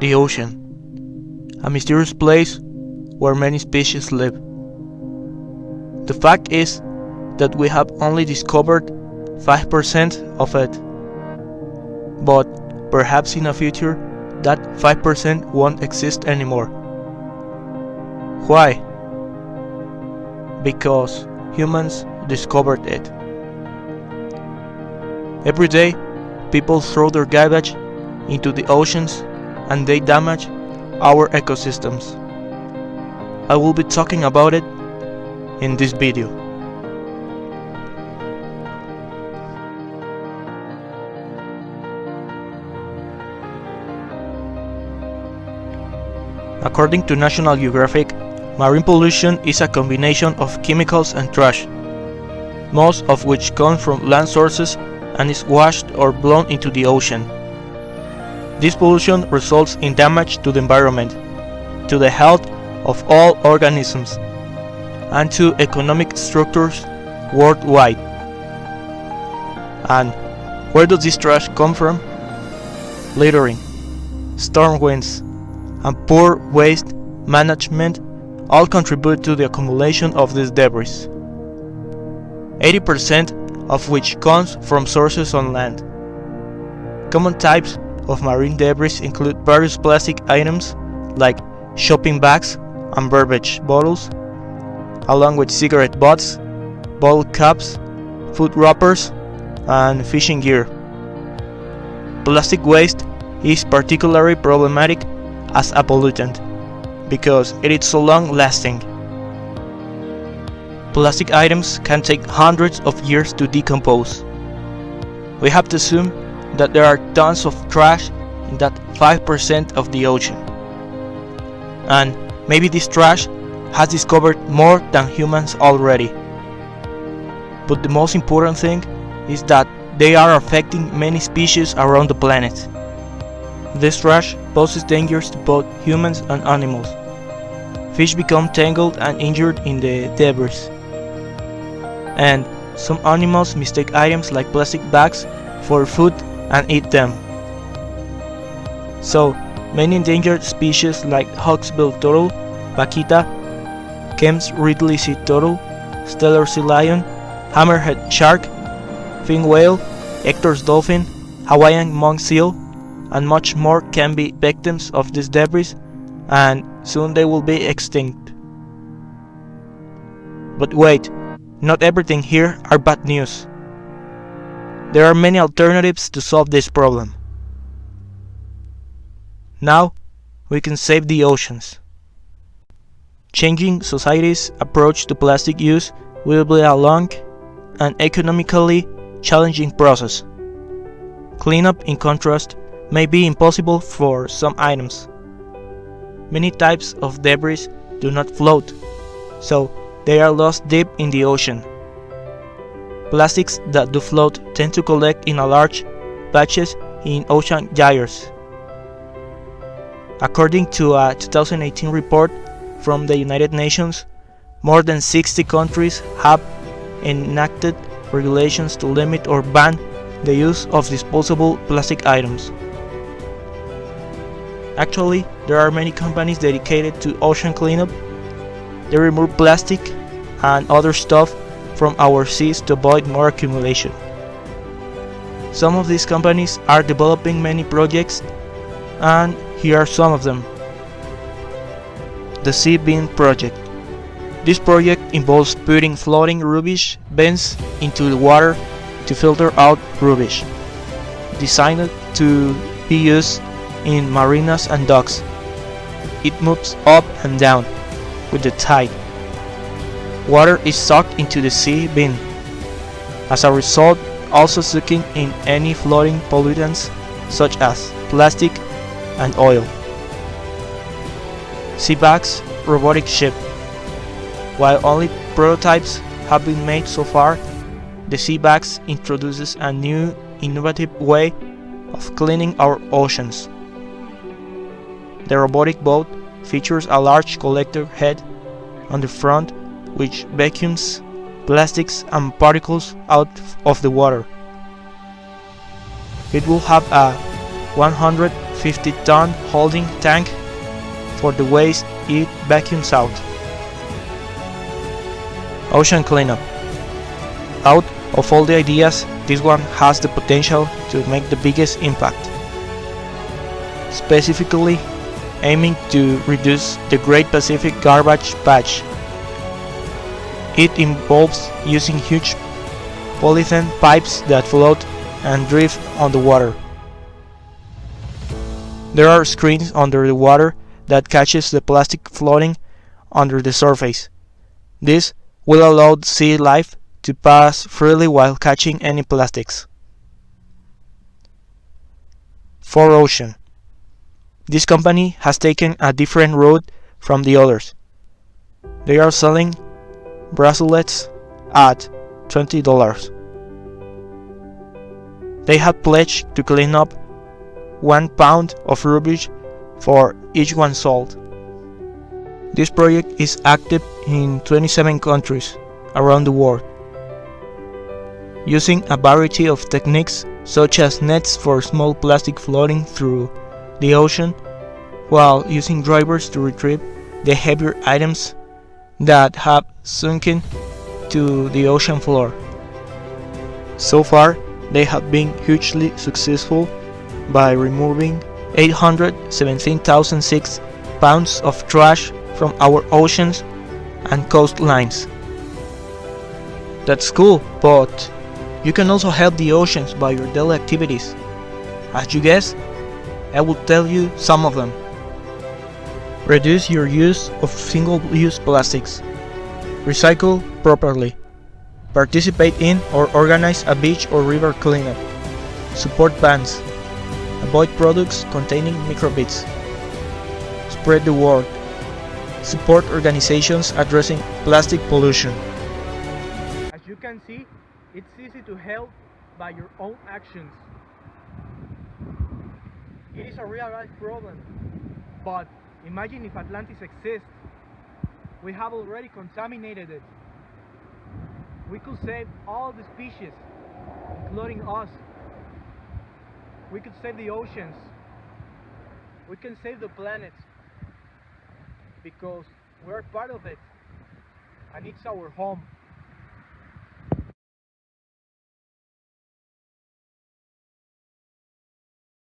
The ocean, a mysterious place where many species live. The fact is that we have only discovered 5% of it, but perhaps in the future that 5% won't exist anymore. Why? Because humans discovered it. Every day, people throw their garbage into the oceans and they damage our ecosystems. I will be talking about it in this video. According to National Geographic, marine pollution is a combination of chemicals and trash, most of which comes from land sources and is washed or blown into the ocean. This pollution results in damage to the environment, to the health of all organisms, and to economic structures worldwide. And where does this trash come from? Littering, storm winds, and poor waste management all contribute to the accumulation of this debris, 80% of which comes from sources on land. Common types of marine debris include various plastic items like shopping bags and beverage bottles, along with cigarette butts, bottle caps, food wrappers, and fishing gear. Plastic waste is particularly problematic as a pollutant because it is so long-lasting. Plastic items can take hundreds of years to decompose. We have to assume that there are tons of trash in that 5% of the ocean. And maybe this trash has discovered more than humans already. But the most important thing is that they are affecting many species around the planet. This trash poses dangers to both humans and animals. Fish become tangled and injured in the debris. And some animals mistake items like plastic bags for food and eat them. So, many endangered species like hawksbill turtle, vaquita, Kemp's Ridley sea turtle, Steller sea lion, hammerhead shark, fin whale, Hector's dolphin, Hawaiian monk seal, and much more can be victims of this debris, and soon they will be extinct. But wait, not everything here are bad news. There are many alternatives to solve this problem. Now, we can save the oceans. Changing society's approach to plastic use will be a long and economically challenging process. Cleanup, in contrast, may be impossible for some items. Many types of debris do not float, so they are lost deep in the ocean. Plastics that do float tend to collect in large patches in ocean gyres. According to a 2018 report from the United Nations, more than 60 countries have enacted regulations to limit or ban the use of disposable plastic items. Actually, there are many companies dedicated to ocean cleanup. They remove plastic and other stuff from our seas to avoid more accumulation. Some of these companies are developing many projects, and here are some of them. The Sea Bin Project. This project involves putting floating rubbish bins into the water to filter out rubbish, designed to be used in marinas and docks. It moves up and down with the tide. Water is sucked into the sea bin, as a result also sucking in any floating pollutants such as plastic and oil. Seabags robotic ship. While only prototypes have been made so far, the Seabags introduces a new innovative way of cleaning our oceans. The robotic boat features a large collector head on the front which vacuums plastics and particles out of the water. It will have a 100 50-ton holding tank for the waste it vacuums out. Ocean cleanup. Out of all the ideas, this one has the potential to make the biggest impact, specifically aiming to reduce the Great Pacific Garbage Patch. It involves using huge polyethylene pipes that float and drift on the water. There are screens under the water that catches the plastic floating under the surface. This will allow sea life to pass freely while catching any plastics. 4Ocean. This company has taken a different route from the others. They are selling bracelets at $20. They have pledged to clean up 1 pound of rubbish for each one sold. This project is active in 27 countries around the world, using a variety of techniques such as nets for small plastic floating through the ocean, while using drivers to retrieve the heavier items that have sunken to the ocean floor. So far, they have been hugely successful by removing 817,006 pounds of trash from our oceans and coastlines. That's cool, but you can also help the oceans by your daily activities. As you guessed, I will tell you some of them. Reduce your use of single-use plastics. Recycle properly. Participate in or organize a beach or river cleanup. Support bans. Avoid products containing microbeads. Spread the word. Support organizations addressing plastic pollution. As you can see, it's easy to help by your own actions. It is a real-life problem, but imagine if Atlantis exists. We have already contaminated it. We could save all the species, including us. We could save the oceans. We can save the planet, because we're part of it, and it's our home.